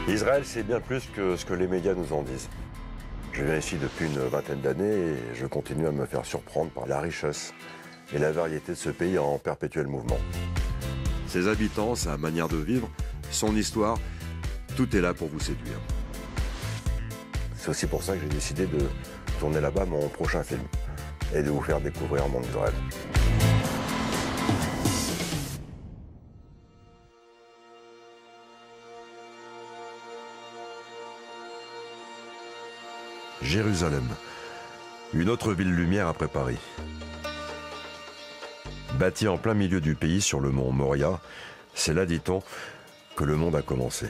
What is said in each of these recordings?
Israël, c'est bien plus que ce que les médias nous en disent. Je viens ici depuis une vingtaine d'années et je continue à me faire surprendre par la richesse et la variété de ce pays en perpétuel mouvement. Ses habitants, sa manière de vivre, son histoire, tout est là pour vous séduire. C'est aussi pour ça que j'ai décidé de tourner là-bas mon prochain film et de vous faire découvrir mon Israël. Jérusalem, une autre ville lumière après Paris. Bâtie en plein milieu du pays sur le mont Moria, c'est là, dit-on, que le monde a commencé.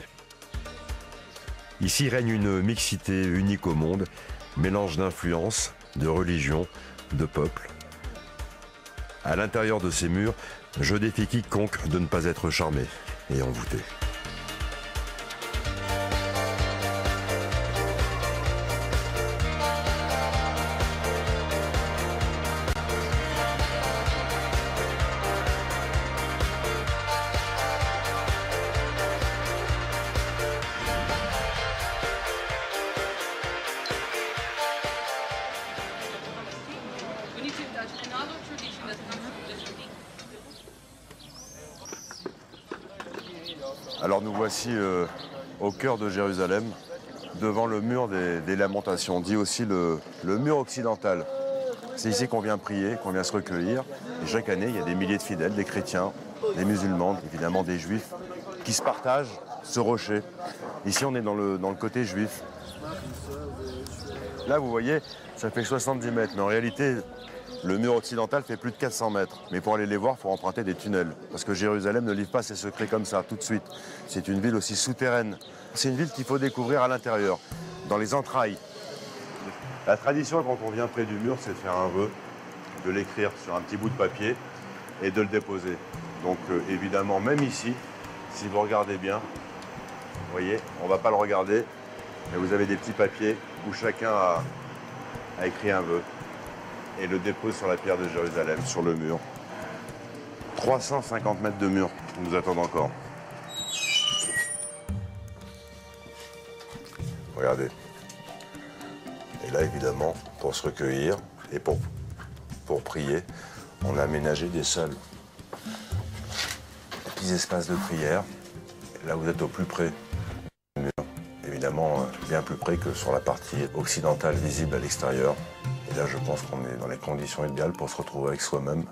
Ici règne une mixité unique au monde, mélange d'influences, de religions, de peuples. À l'intérieur de ces murs, je défie quiconque de ne pas être charmé et envoûté. Alors nous voici au cœur de Jérusalem, devant le mur des lamentations, dit aussi le mur occidental. C'est ici qu'on vient prier, qu'on vient se recueillir. Et chaque année, il y a des milliers de fidèles, des chrétiens, des musulmans, évidemment des juifs, qui se partagent ce rocher. Ici, on est dans le côté juif. Là, vous voyez, ça fait 70 mètres, mais en réalité, le mur occidental fait plus de 400 mètres. Mais pour aller les voir, il faut emprunter des tunnels. Parce que Jérusalem ne livre pas ses secrets comme ça, tout de suite. C'est une ville aussi souterraine. C'est une ville qu'il faut découvrir à l'intérieur, dans les entrailles. La tradition, quand on vient près du mur, c'est de faire un vœu, de l'écrire sur un petit bout de papier et de le déposer. Donc évidemment, même ici, si vous regardez bien, vous voyez, on ne va pas le regarder, mais vous avez des petits papiers où chacun a écrit un vœu et le dépose sur la pierre de Jérusalem, sur le mur. 350 mètres de mur nous attendent encore. Regardez. Et là, évidemment, pour se recueillir et pour prier, on a aménagé des salles, des petits espaces de prière. Et là, vous êtes au plus près du mur. Évidemment, bien plus près que sur la partie occidentale visible à l'extérieur. Et là, je pense qu'on est dans les conditions idéales pour se retrouver avec soi-même.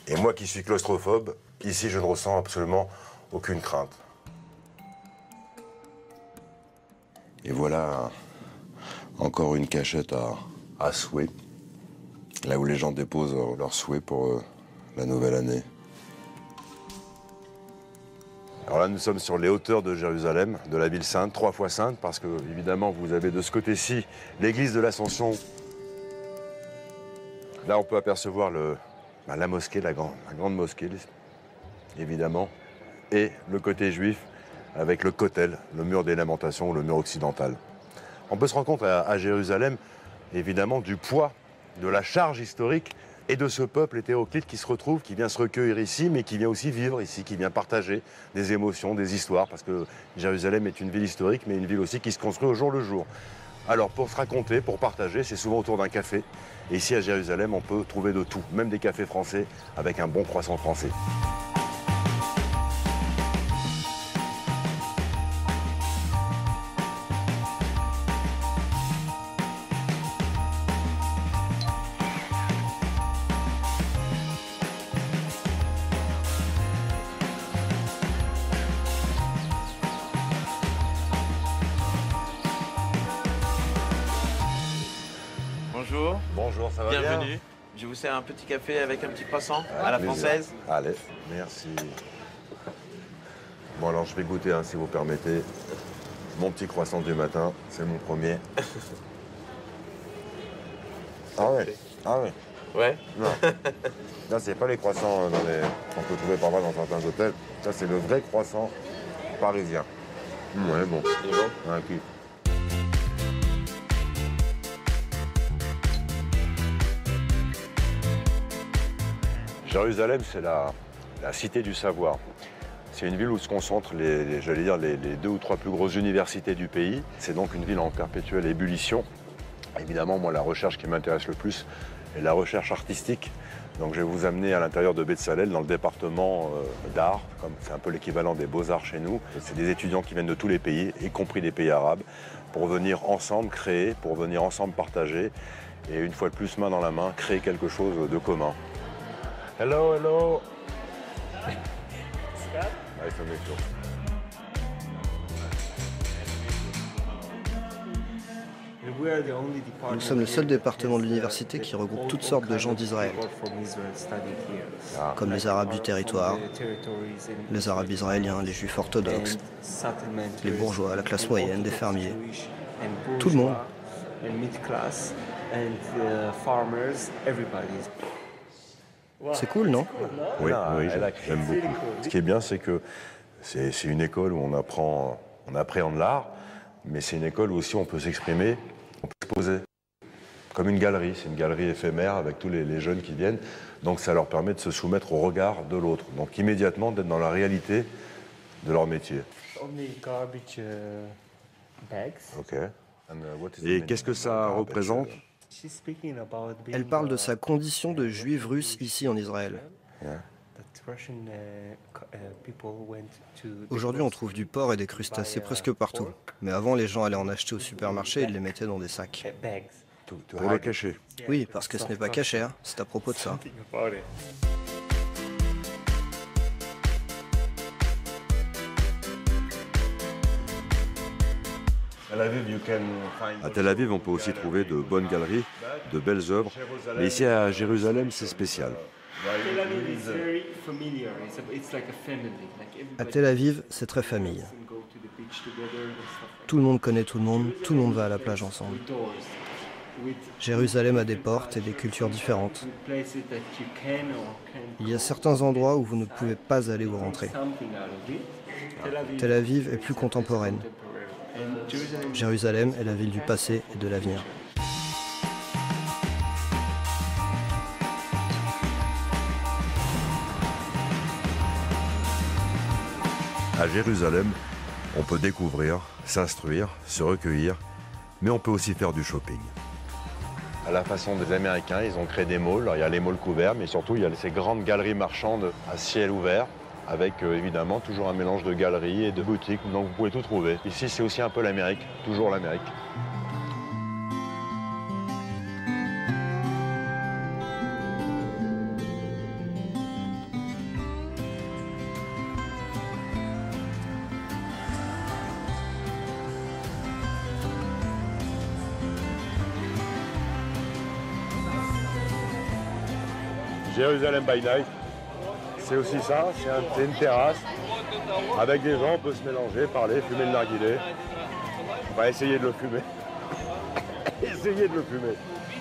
Et moi qui suis claustrophobe, ici, je ne ressens absolument aucune crainte. Et voilà encore une cachette à souhait, là où les gens déposent leurs souhaits pour la nouvelle année. Alors là, nous sommes sur les hauteurs de Jérusalem, de la ville sainte, 3 fois sainte, parce que, évidemment, vous avez de ce côté-ci l'église de l'Ascension. Là, on peut apercevoir la mosquée, la grande mosquée, évidemment, et le côté juif avec le Kotel, le mur des lamentations, le mur occidental. On peut se rendre compte à Jérusalem, évidemment, du poids, de la charge historique et de ce peuple hétéroclite qui se retrouve, qui vient se recueillir ici, mais qui vient aussi vivre ici, qui vient partager des émotions, des histoires, parce que Jérusalem est une ville historique, mais une ville aussi qui se construit au jour le jour. Alors, pour se raconter, pour partager, c'est souvent autour d'un café. Et ici, à Jérusalem, on peut trouver de tout, même des cafés français, avec un bon croissant français. Bonjour. Bonjour, ça va bien? Bienvenue. Je vous sers un petit café avec un petit croissant à la française. Allez, merci. Bon alors je vais goûter, hein, si vous permettez. Mon petit croissant du matin, c'est mon premier. Ah ouais, ah ouais. Ouais. Non. Là, c'est pas les croissants qu'on peut trouver parfois dans certains hôtels. Ça, c'est le vrai croissant parisien. Ouais, bon. C'est bon. Un kiff. Jérusalem, c'est la cité du savoir. C'est une ville où se concentrent j'allais dire, les 2 ou 3 plus grosses universités du pays. C'est donc une ville en perpétuelle ébullition. Évidemment, moi, la recherche qui m'intéresse le plus est la recherche artistique. Donc je vais vous amener à l'intérieur de Bezalel, dans le département d'art, comme c'est un peu l'équivalent des beaux-arts chez nous. C'est des étudiants qui viennent de tous les pays, y compris des pays arabes, pour venir ensemble créer, pour venir ensemble partager, et une fois de plus, main dans la main, créer quelque chose de commun. Hello, hello. Nice to meet you. Nous sommes le seul département de l'université qui regroupe toutes sortes de gens d'Israël, comme les Arabes du territoire, les Arabes israéliens, les Juifs orthodoxes, les bourgeois, la classe moyenne, des fermiers, tout le monde. C'est cool, non? Oui, oui, j'aime beaucoup. Ce qui est bien, c'est que c'est une école où on appréhende l'art, mais c'est une école où aussi on peut s'exprimer, on peut se poser. Comme une galerie, c'est une galerie éphémère avec tous les jeunes qui viennent. Donc ça leur permet de se soumettre au regard de l'autre. Donc immédiatement d'être dans la réalité de leur métier. Ok. Et qu'est-ce que ça représente? Elle parle de sa condition de juive russe ici en Israël. Aujourd'hui, on trouve du porc et des crustacés presque partout. Mais avant, les gens allaient en acheter au supermarché et les mettaient dans des sacs. Pour le cacher. Oui, parce que ce n'est pas caché, hein. C'est à propos de ça. À Tel Aviv, on peut aussi trouver de bonnes galeries, de belles œuvres. Mais ici, à Jérusalem, c'est spécial. À Tel Aviv, c'est très famille. Tout le monde connaît tout le monde va à la plage ensemble. Jérusalem a des portes et des cultures différentes. Il y a certains endroits où vous ne pouvez pas aller ou rentrer. Tel Aviv est plus contemporaine. Jérusalem est la ville du passé et de l'avenir. À Jérusalem, on peut découvrir, s'instruire, se recueillir, mais on peut aussi faire du shopping. À la façon des Américains, ils ont créé des malls. Alors, il y a les malls couverts, mais surtout il y a ces grandes galeries marchandes à ciel ouvert, avec évidemment toujours un mélange de galeries et de boutiques, donc vous pouvez tout trouver. Ici, c'est aussi un peu l'Amérique, toujours l'Amérique. Jérusalem by night, c'est aussi ça, c'est une terrasse. Avec des gens, on peut se mélanger, parler, fumer le narguilé. On va essayer de le fumer. Essayer de le fumer.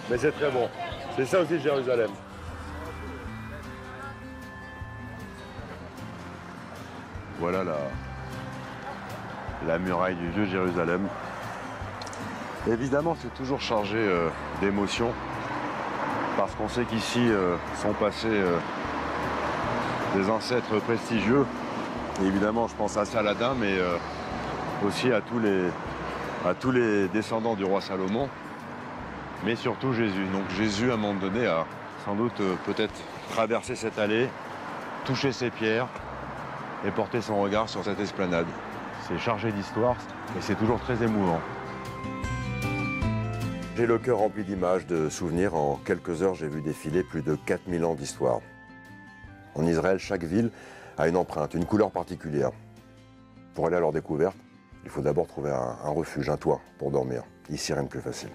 Mais c'est très bon. C'est ça aussi Jérusalem. Voilà la muraille du vieux Jérusalem. Évidemment, c'est toujours chargé d'émotions. Parce qu'on sait qu'ici sont passés des ancêtres prestigieux. Et évidemment, je pense à Saladin, mais aussi à tous les descendants du roi Salomon, mais surtout Jésus. Donc Jésus, à un moment donné, a sans doute peut-être traversé cette allée, touché ces pierres et porté son regard sur cette esplanade. C'est chargé d'histoire et c'est toujours très émouvant. J'ai le cœur rempli d'images, de souvenirs. En quelques heures, j'ai vu défiler plus de 4000 ans d'histoire. En Israël, chaque ville a une empreinte, une couleur particulière. Pour aller à leur découverte, il faut d'abord trouver un refuge, un toit pour dormir. Ici, rien de plus facile.